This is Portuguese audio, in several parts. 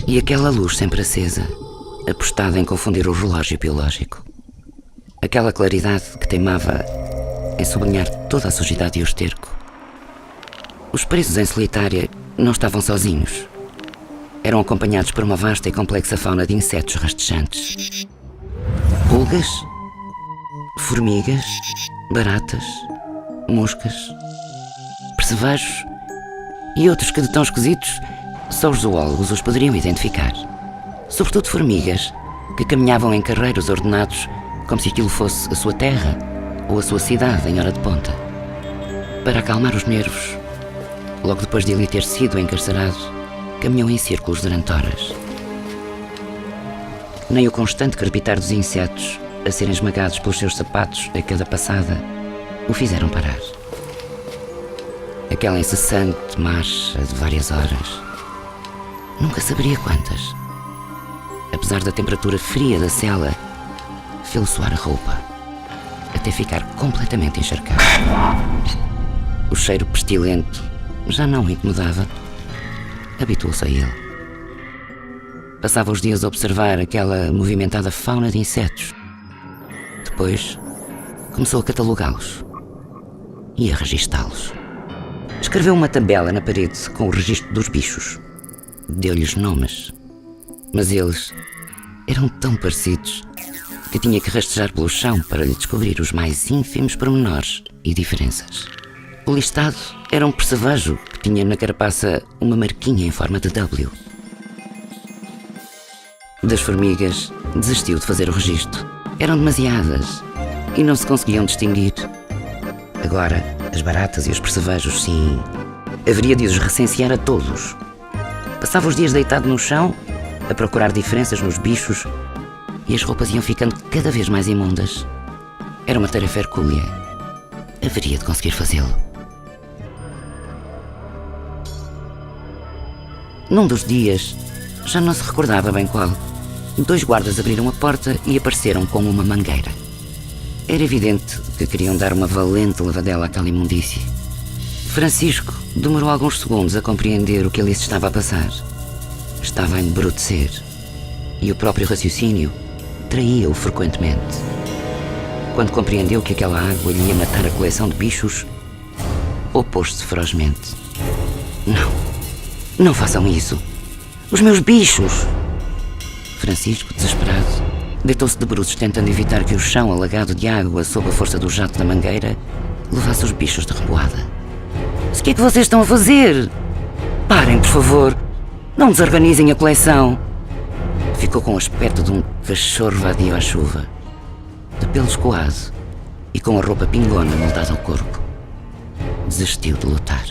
E aquela luz sempre acesa, apostada em confundir o relógio biológico. Aquela claridade que teimava em sublinhar toda a sujidade e o esterco. Os presos em solitária não estavam sozinhos. Eram acompanhados por uma vasta e complexa fauna de insetos rastejantes. Pulgas, formigas, baratas, moscas, percevejos e outros que de tão esquisitos só os zoólogos os poderiam identificar. Sobretudo formigas, que caminhavam em carreiros ordenados como se aquilo fosse a sua terra ou a sua cidade em hora de ponta. Para acalmar os nervos, logo depois de ele ter sido encarcerado, caminhou em círculos durante horas. Nem o constante crepitar dos insetos a serem esmagados pelos seus sapatos a cada passada o fizeram parar. Aquela incessante marcha de várias horas, nunca saberia quantas, apesar da temperatura fria da cela, fê-lo suar a roupa, até ficar completamente encharcado. O cheiro pestilento já não o incomodava. Habituou-se a ele. Passava os dias a observar aquela movimentada fauna de insetos. Depois, começou a catalogá-los e a registá-los. Escreveu uma tabela na parede com o registro dos bichos. Deu-lhes nomes, mas eles eram tão parecidos que tinha que rastejar pelo chão para lhe descobrir os mais ínfimos pormenores e diferenças. O listado era um percevejo que tinha na carapaça uma marquinha em forma de W. Das formigas, desistiu de fazer o registro. Eram demasiadas e não se conseguiam distinguir. Agora, as baratas e os percevejos, sim, haveria de os recensear a todos. Passava os dias deitado no chão, a procurar diferenças nos bichos, e as roupas iam ficando cada vez mais imundas. Era uma tarefa hercúlea. Haveria de conseguir fazê-lo. Num dos dias, já não se recordava bem qual, 2 guardas abriram a porta e apareceram com uma mangueira. Era evidente que queriam dar uma valente lavadela àquela imundície. Francisco demorou alguns segundos a compreender o que ali se estava a passar. Estava a embrutecer, e o próprio raciocínio traía-o frequentemente. Quando compreendeu que aquela água lhe ia matar a coleção de bichos, opôs-se ferozmente. Não façam isso! Os meus bichos! Francisco, desesperado, deitou-se de bruços tentando evitar que o chão alagado de água sob a força do jato da mangueira levasse os bichos de reboada. Mas o que é que vocês estão a fazer? Parem, por favor! Não desorganizem a coleção! Ficou com o aspecto de um cachorro vadio à chuva, de pelo escoado e com a roupa pingona moldada ao corpo. Desistiu de lutar.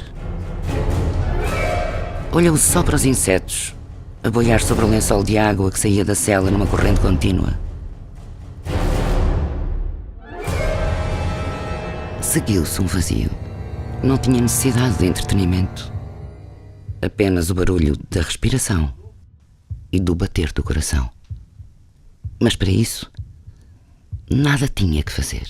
Olhou só para os insetos, a boiar sobre o lençol de água que saía da cela numa corrente contínua. Seguiu-se um vazio. Não tinha necessidade de entretenimento. Apenas o barulho da respiração e do bater do coração. Mas para isso, nada tinha que fazer.